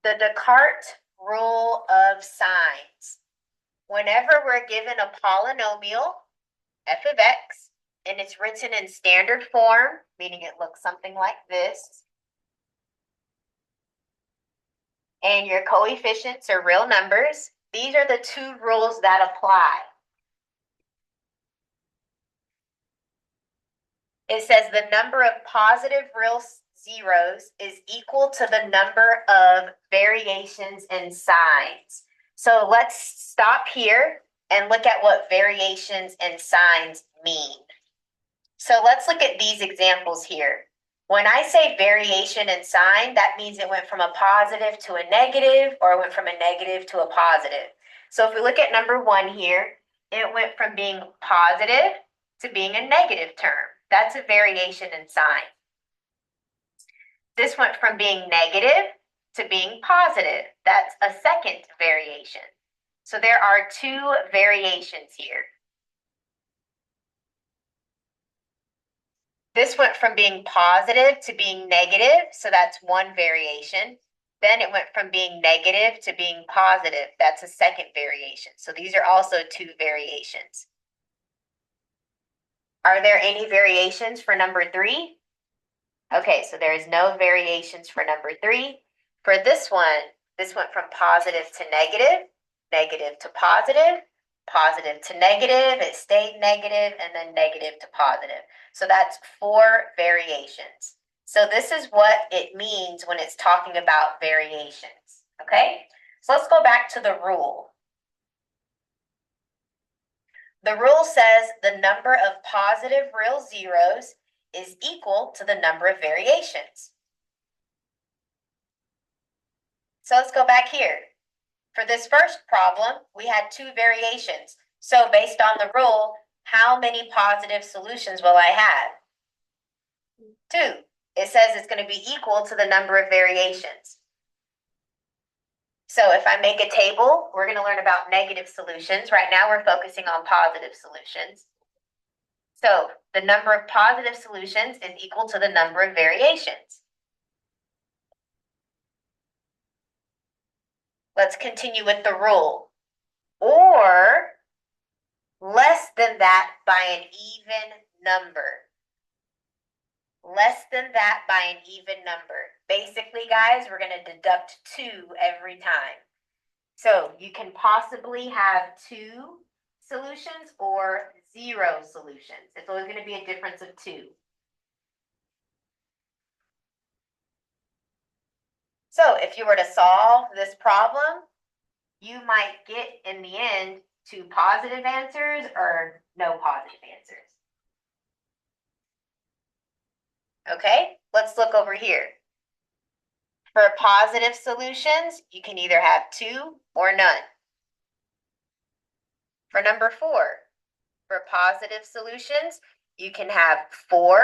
The Descartes rule of signs. Whenever we're given a polynomial, f of x, and it's written in standard form, meaning it looks something like this, and your coefficients are real numbers, these are the two rules that apply. It says the number of positive real zeros is equal to the number of variations in signs. So let's stop here and look at what variations in signs mean. So let's look at these examples here. When I say variation in sign, that means it went from a positive to a negative, or it went from a negative to a positive. So if we look at number 1 here, it went from being positive to being a negative term. That's a variation in sign. This went from being negative to being positive. That's a second variation. So there are 2 variations here. This went from being positive to being negative, so that's 1 variation. Then it went from being negative to being positive. That's a second variation. So these are also 2 variations. Are there any variations for number 3? Okay, so there is no variations for number 3. For this one, this went from positive to negative, negative to positive, positive to negative, it stayed negative, and then negative to positive. So that's 4 variations. So this is what it means when it's talking about variations, okay? So let's go back to the rule. The rule says the number of positive real zeros is equal to the number of variations. So let's go back here. For this first problem, we had 2 variations. So based on the rule, how many positive solutions will I have? 2. It says it's going to be equal to the number of variations. So if I make a table, we're going to learn about negative solutions. Right now we're focusing on positive solutions. So the number of positive solutions is equal to the number of variations. Let's continue with the rule. Or less than that by an even number. Less than that by an even number. Basically, guys, we're going to deduct 2 every time. So you can possibly have 2 solutions or 0 solutions. It's always going to be a difference of 2. So if you were to solve this problem, you might get, in the end, 2 positive answers or no positive answers. Okay, let's look over here. For positive solutions, you can either have 2 or none. For number 4, for positive solutions, you can have 4,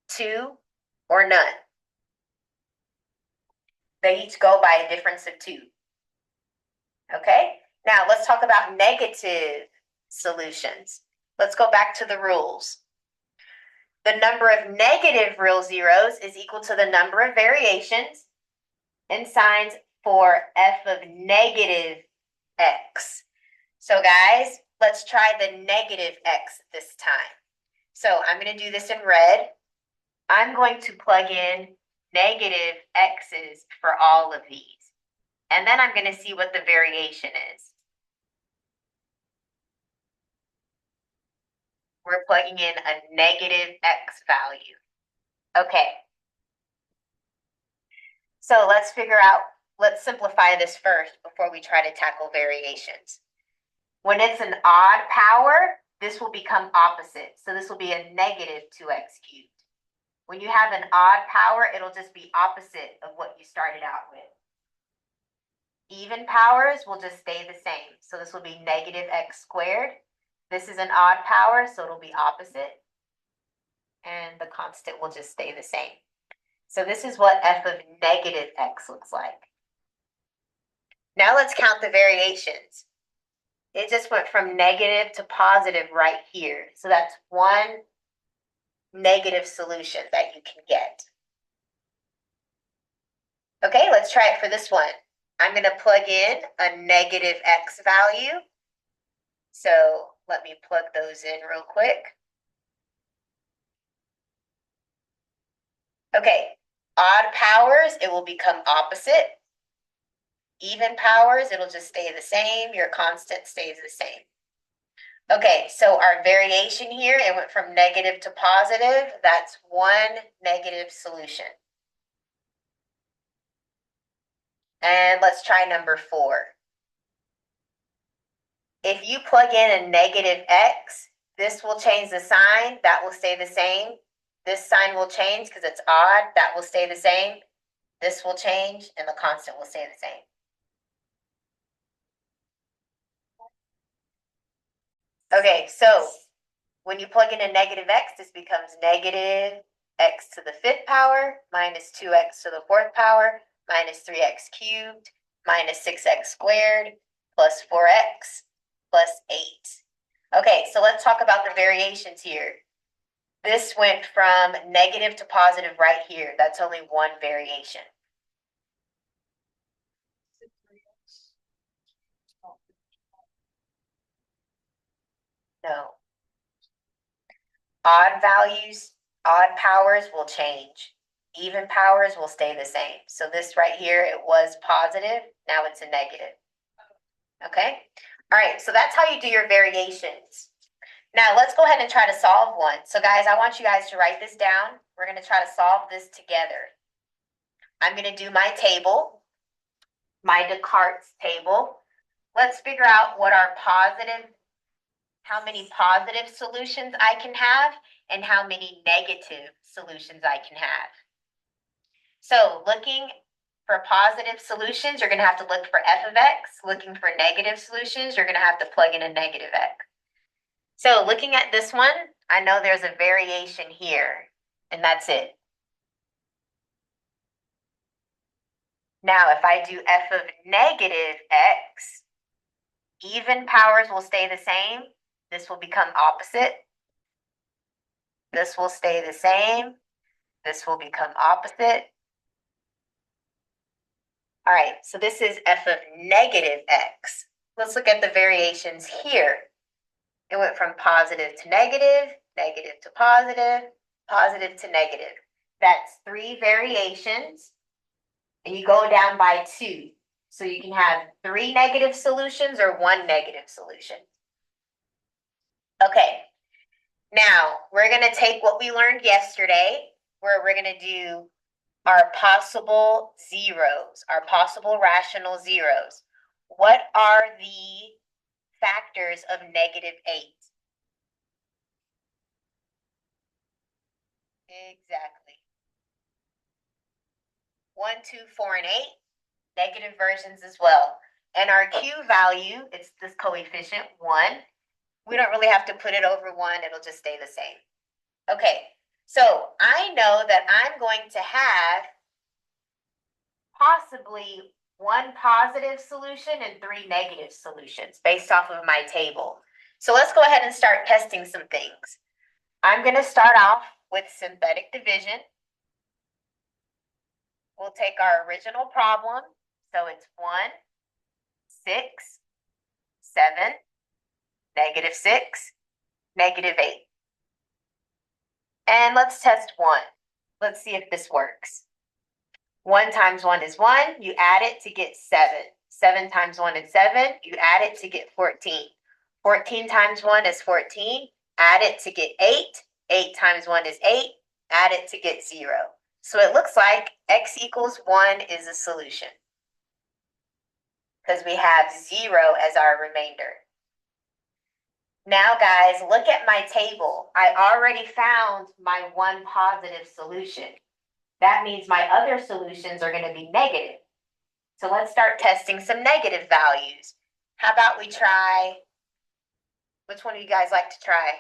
2, or none. They each go by a difference of 2. Okay, now let's talk about negative solutions. Let's go back to the rules. The number of negative real zeros is equal to the number of variations in signs for f of negative x. So guys, let's try the negative x this time. So I'm going to do this in red. I'm going to plug in negative x's for all of these. And then I'm going to see what the variation is. We're plugging in a negative x value. Okay. So let's simplify this first before we try to tackle variations. When it's an odd power, this will become opposite. So this will be a negative 2x cubed. When you have an odd power, it'll just be opposite of what you started out with. Even powers will just stay the same. So this will be negative x squared. This is an odd power, so it'll be opposite. And the constant will just stay the same. So this is what f of negative x looks like. Now let's count the variations. It just went from negative to positive right here. So that's 1 negative solution that you can get. Okay, let's try it for this one. I'm going to plug in a negative x value. So let me plug those in real quick. Okay, odd powers, it will become opposite. Even powers, it'll just stay the same. Your constant stays the same. Okay, so our variation here, it went from negative to positive. That's one negative solution. And let's try number 4. If you plug in a negative x, this will change the sign. That will stay the same. This sign will change because it's odd. That will stay the same. This will change, and the constant will stay the same. Okay, so when you plug in a negative x, this becomes negative x to the 5th power minus 2x to the 4th power minus 3x cubed minus 6x squared plus 4x plus 8. Okay, so let's talk about the variations here. This went from negative to positive right here. That's only one variation. No. Odd values, odd powers will change. Even powers will stay the same. So this right here, it was positive. Now it's a negative. Okay? All right, so that's how you do your variations. Now let's go ahead and try to solve one. So guys, I want you guys to write this down. We're going to try to solve this together. I'm going to do my table, my Descartes table. Let's figure out what our positive, how many positive solutions I can have and how many negative solutions I can have. So looking for positive solutions, you're going to have to look for f of x. Looking for negative solutions, you're going to have to plug in a negative x. So looking at this one, I know there's a variation here, and that's it. Now, if I do f of negative x, even powers will stay the same. This will become opposite. This will stay the same. This will become opposite. All right, so this is f of negative x. Let's look at the variations here. It went from positive to negative, negative to positive, positive to negative. That's 3 variations, and you go down by 2. So you can have 3 negative solutions or 1 negative solution. Okay, now we're going to take what we learned yesterday, where we're going to do our possible zeros, our possible rational zeros. What are the factors of negative 8? Exactly. 1, 2, 4, and 8, negative versions as well. And our Q value, it's this coefficient 1. We don't really have to put it over 1. It'll just stay the same. Okay, so I know that I'm going to have possibly 1 positive solution and 3 negative solutions based off of my table. So let's go ahead and start testing some things. I'm going to start off with synthetic division. We'll take our original problem. So it's 1, 6, 7, negative 6, negative 8. And let's test 1. Let's see if this works. 1 times 1 is 1. You add it to get 7. 7 times 1 is 7. You add it to get 14. 14 times 1 is 14. Add it to get 8. 8 times 1 is 8. Add it to get 0. So it looks like x equals 1 is a solution, because we have 0 as our remainder. Now, guys, look at my table. I already found my 1 positive solution. That means my other solutions are going to be negative. So let's start testing some negative values. How about we try, which one do you guys like to try?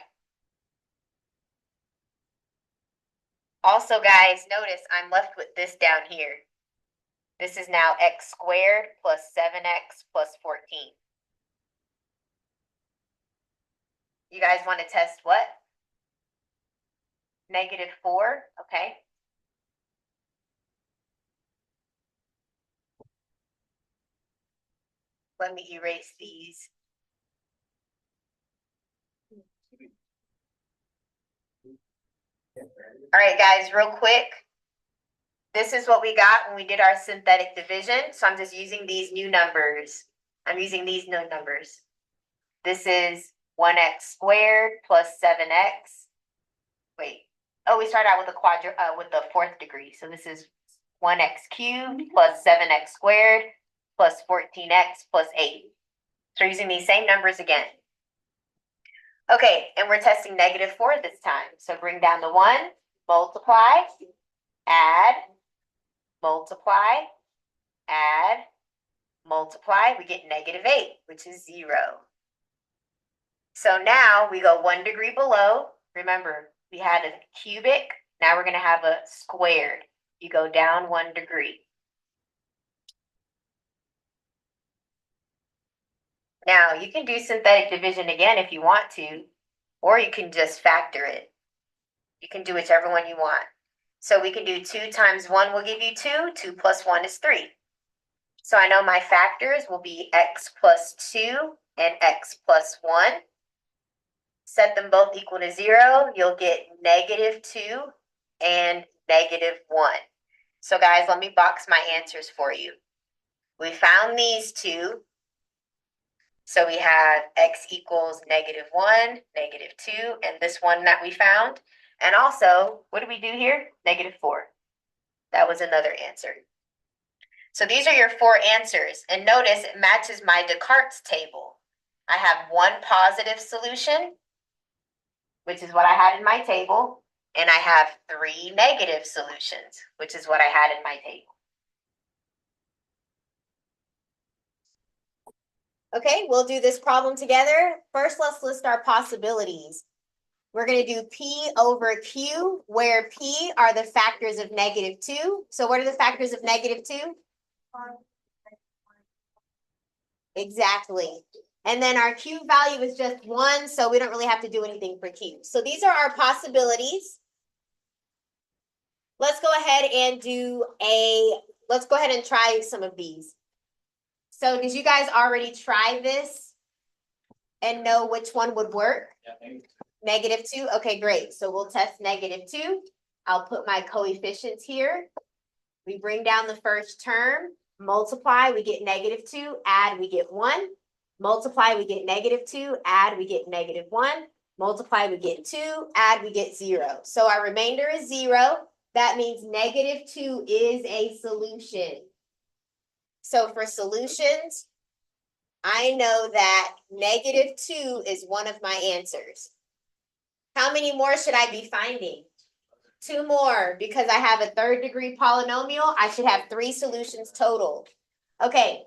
Also, guys, notice I'm left with this down here. This is now x squared plus 7x plus 14. You guys want to test what? Negative 4, okay. let me erase these. All right, guys, real quick. This is what we got when we did our synthetic division. So I'm just using these new numbers. I'm using these new numbers. This is 1x squared plus 7x. Wait. Oh, we started out with the fourth degree. So this is 1x cubed plus 7x squared plus 14x plus 8. So we're using these same numbers again. Okay, and we're testing -4 this time. So bring down the 1, multiply, add, multiply, add, multiply. We get -8, which is 0. So now we go 1 degree below. Remember, we had a cubic. Now we're going to have a squared. You go down 1 degree. Now, you can do synthetic division again if you want to, or you can just factor it. You can do whichever one you want. So we can do 2 times 1 will give you 2. 2 plus 1 is 3. So I know my factors will be x plus 2 and x plus 1. Set them both equal to 0. You'll get -2 and -1. So guys, let me box my answers for you. We found these two. So we have x equals -1, -2, and this one that we found. And also, what did we do here? -4. That was another answer. So these are your 4 answers. And notice it matches my Descartes table. I have 1 positive solution, which is what I had in my table. And I have 3 negative solutions, which is what I had in my table. Okay, we'll do this problem together. First, let's list our possibilities. We're going to do P over Q, where P are the factors of -2. So what are the factors of -2? Exactly. And then our Q value is just 1, so we don't really have to do anything for Q. So these are our possibilities. Let's go ahead and let's go ahead and try some of these. So did you guys already try this and know which one would work? Yeah, -2? Okay, great. So we'll test -2. I'll put my coefficients here. We bring down the first term, multiply, we get -2, add, we get 1. Multiply, we get -2, add, we get -1. Multiply, we get 2, add, we get 0. So our remainder is 0. That means -2 is a solution. So for solutions, I know that -2 is one of my answers. How many more should I be finding? 2 more, because I have a 3rd degree polynomial. I should have 3 solutions total. Okay,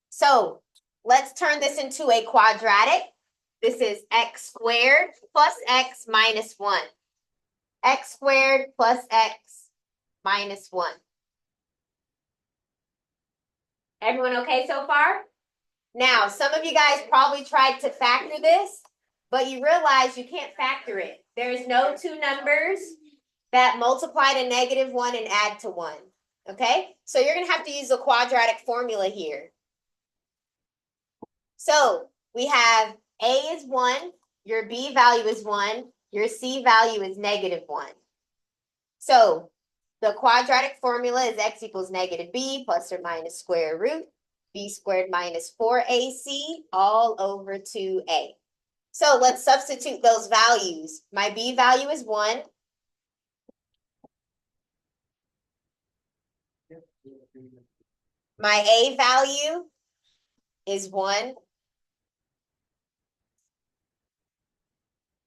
so let's turn this into a quadratic. This is x squared plus x minus 1. X squared plus x minus 1. Everyone okay so far? Now, some of you guys probably tried to factor this, but you realize you can't factor it. There's no 2 numbers that multiply to -1 and add to 1. Okay? So you're going to have to use the quadratic formula here. So we have A is 1, your B value is 1, your C value is -1. So the quadratic formula is x equals -b plus or minus square root b squared minus 4ac all over 2a. So let's substitute those values. My b value is 1. My a value is 1.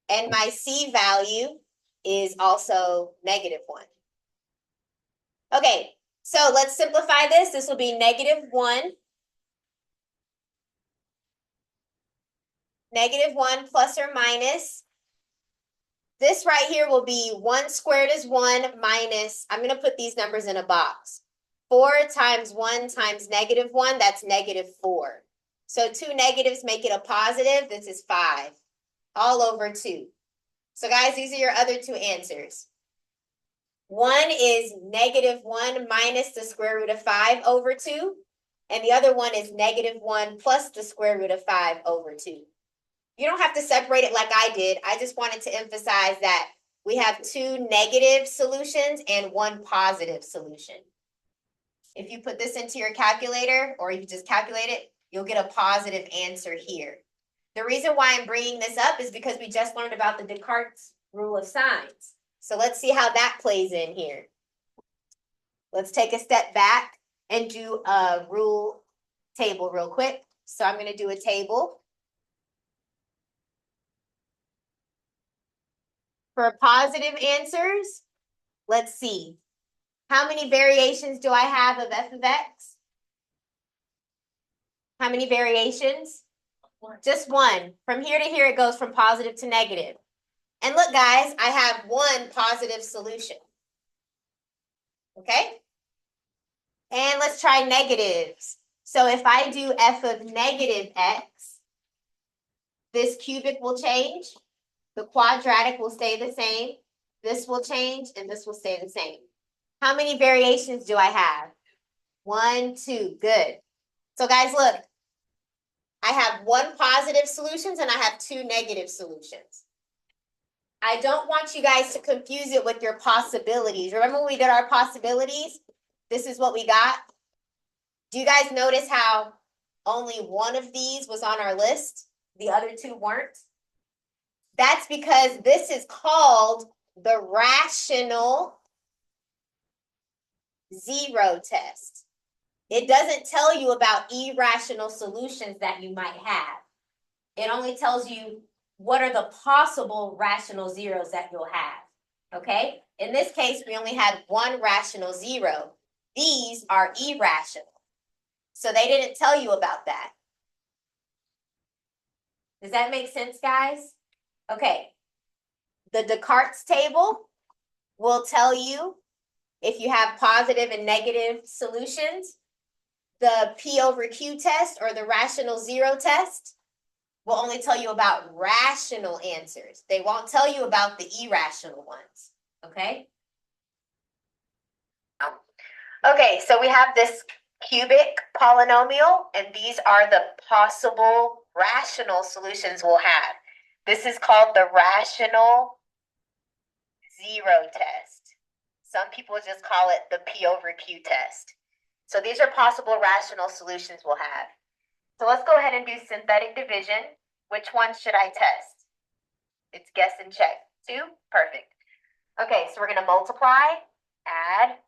And my c value is also -1. Okay, so let's simplify this. This will be -1. -1 plus or minus. This right here will be 1 squared is 1 minus, I'm going to put these numbers in a box. 4 times 1 times -1, that's -4. So 2 negatives make it a positive. This is 5 all over 2. So guys, these are your other 2 answers. 1 is -1 minus the square root of 5 over 2. and the other one is -1 plus the square root of 5 over 2. You don't have to separate it like I did. I just wanted to emphasize that we have 2 negative solutions and 1 positive solution. If you put this into your calculator, or you just calculate it, you'll get a positive answer here. The reason why I'm bringing this up is because we just learned about the Descartes rule of signs. So let's see how that plays in here. Let's take a step back and do a rule table real quick. So I'm going to do a table. For positive answers, let's see. How many variations do I have of f of x? How many variations? Just one. From here to here, it goes from positive to negative. And look, guys, I have 1 positive solution. Okay? And let's try negatives. So if I do f of negative x, this cubic will change. The quadratic will stay the same. This will change, and this will stay the same. How many variations do I have? 1, 2. Good. So guys, look. I have 1 positive solutions and I have 2 negative solutions. I don't want you guys to confuse it with your possibilities. Remember when we did our possibilities? This is what we got. Do you guys notice how only one of these was on our list? The other 2 weren't? That's because this is called the rational zero test. It doesn't tell you about irrational solutions that you might have. It only tells you what are the possible rational zeros that you'll have, okay? In this case, we only had 1 rational zero. These are irrational. So they didn't tell you about that. Does that make sense, guys? Okay. The Descartes table will tell you if you have positive and negative solutions. The P over Q test, or the rational zero test, will only tell you about rational answers. They won't tell you about the irrational ones, okay? Okay, so we have this cubic polynomial, and these are the possible rational solutions we'll have. This is called the rational zero test. Some people just call it the P over Q test. So these are possible rational solutions we'll have. So let's go ahead and do synthetic division. Which one should I test? It's guess and check. 2? Perfect. Okay, so we're going to multiply, add,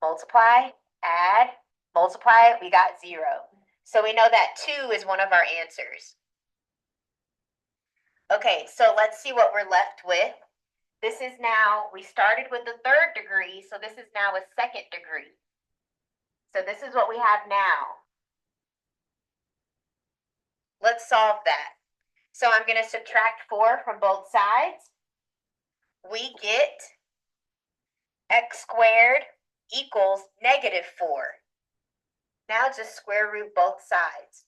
multiply, add, multiply. We got 0. So we know that 2 is one of our answers. Okay, so let's see what we're left with. This is now, we started with the 3rd degree, so this is now a 2nd degree. So this is what we have now. Let's solve that. So I'm going to subtract 4 from both sides. We get x squared equals -4. Now just square root both sides.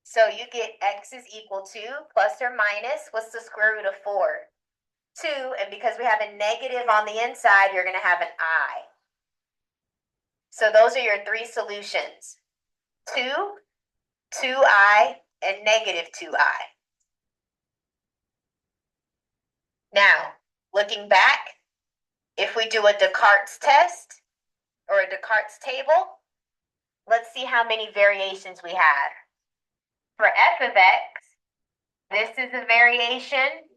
So you get x is equal to, plus or minus, what's the square root of 4? 2, and because we have a negative on the inside, you're going to have an I. So those are your 3 solutions. 2, 2i, and -2i. Now, looking back, if we do a Descartes test or a Descartes table, let's see how many variations we have. For f of x, this is a variation,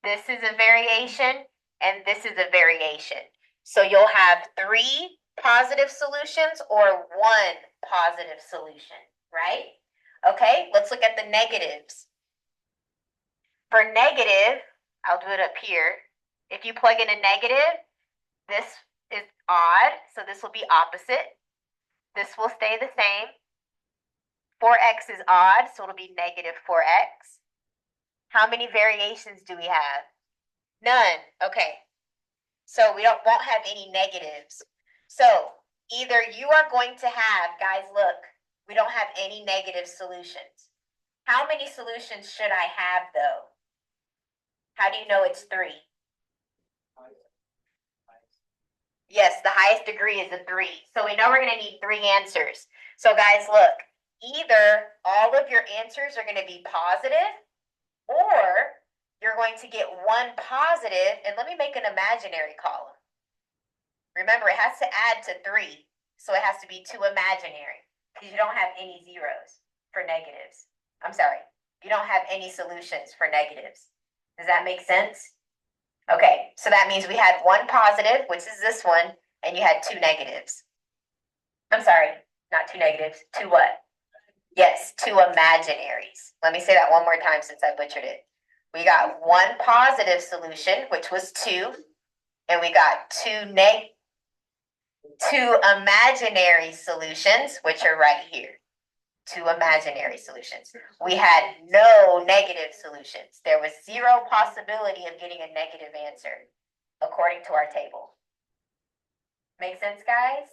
this is a variation, and this is a variation. So you'll have 3 positive solutions or 1 positive solution, right? Okay, let's look at the negatives. For negative, I'll do it up here. If you plug in a negative, this is odd, so this will be opposite. This will stay the same. 4x is odd, so it'll be -4x. How many variations do we have? None. Okay. So we won't have any negatives. So either you are going to have, guys, look, we don't have any negative solutions. How many solutions should I have, though? How do you know it's 3? Yes, the highest degree is a 3. So we know we're going to need 3 answers. So guys, look, either all of your answers are going to be positive, or you're going to get one positive, and let me make an imaginary column. Remember, it has to add to 3, so it has to be 2 imaginary, because you don't have any zeros for negatives. I'm sorry, you don't have any solutions for negatives. Does that make sense? Okay, so that means we had one positive, which is this one, and you had 2 negatives. I'm sorry, not 2 negatives, 2 what? Yes, 2 imaginaries. Let me say that one more time since I butchered it. We got one positive solution, which was 2, and we got 2 imaginary solutions, which are right here. 2 imaginary solutions. We had no negative solutions. There was 0 possibility of getting a negative answer, according to our table. Make sense, guys?